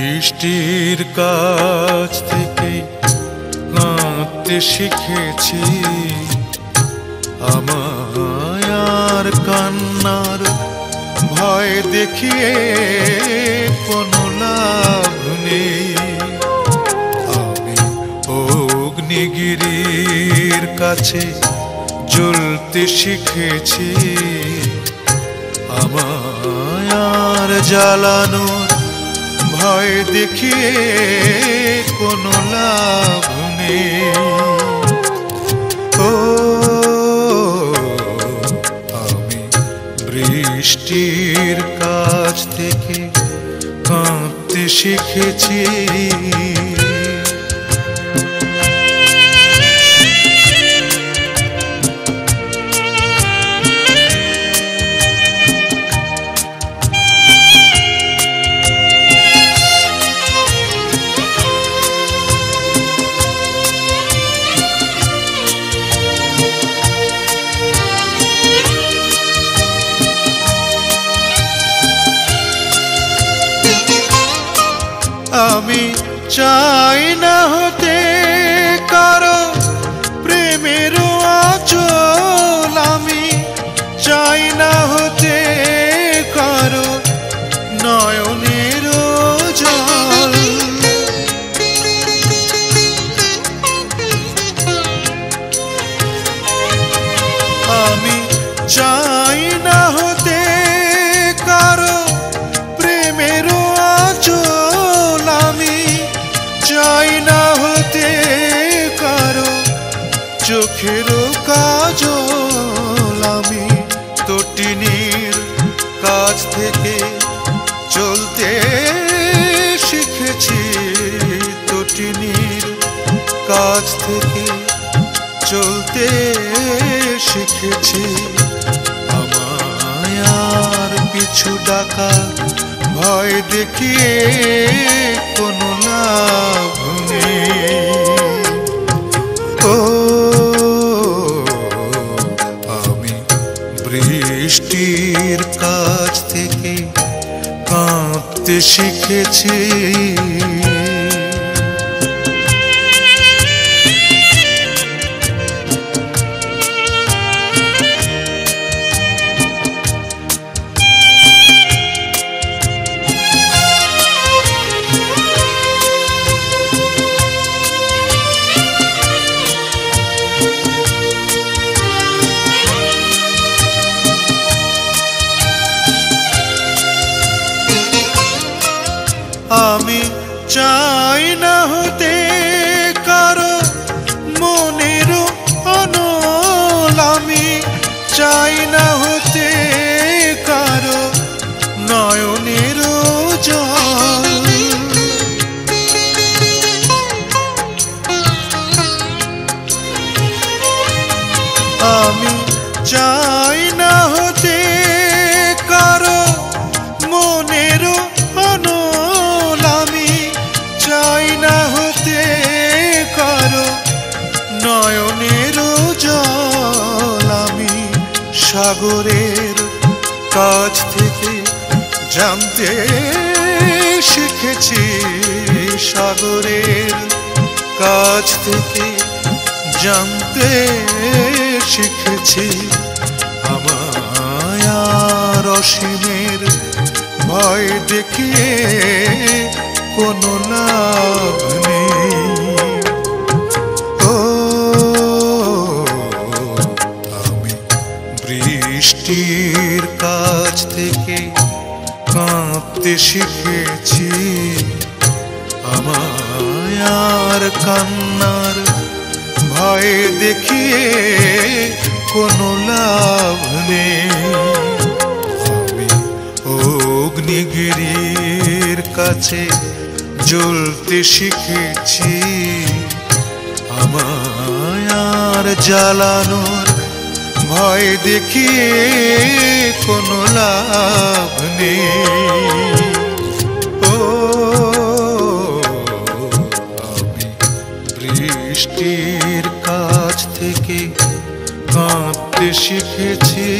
বৃষ্টির কাছ থেকে কাঁদতে শিখেছি, আমায় আর কান্নার ভয় দেখিয়ে কোনো লাভ নেই। আমি অগ্নিগিরির কাছে জ্বলতে শিখেছি, আমায় আর জ্বালানোর ভয় দেখিয়ে কোনো লাভ নেই। ও আমি বৃষ্টির কাছ থেকে কাঁদতে শিখেছি। আমি চাই না হতে কারো প্রেমের আঁচল, আমি চাই না হতে কারো নয়নের জল। আমি চাই না হতে কারো প্রেমের আঁচল, আমি চাই না হতে কারো চোখের কাজল। আমি তটিনীর কাছ থেকে চলতে শিখেছি, তটিনীর কাছ থেকে চলতে শিখেছি। আমায় আর পিছু ডাকা ভয় দেখিয়ে কোনো লাভ নেই। ও আমি বৃষ্টির কাছ থেকে কাঁদতে শিখেছি। আমি চাই না হতে কারো মনের অনল, আমি চাই না হতে কারো নয়নের জল। আমি চাই না হতে কারো মনের অনল, আমি চাই না হতে কারো নয়নের জল। আমি সাগরের কাছ থেকে জানতে শিখেছি, সাগরের কাছ থেকে জানতে শিখেছি। আমায় আর অসীমের ভয় দেখিয়ে কোনো লাভ নেই। ও আমি বৃষ্টির কাছ থেকে কাঁদতে শিখেছি, আমায় আর কান্নার ভয় দেখিয়ে কোনো লাভ নেই। আমি অগ্নিগিরির কাছে জ্বলতে শিখেছি, আমায় আর জ্বালানোর ভয় দেখিয়ে কোনো লাভ নেই। ও আমি বৃষ্টির কাছ থেকে কাঁদতে শিখেছি।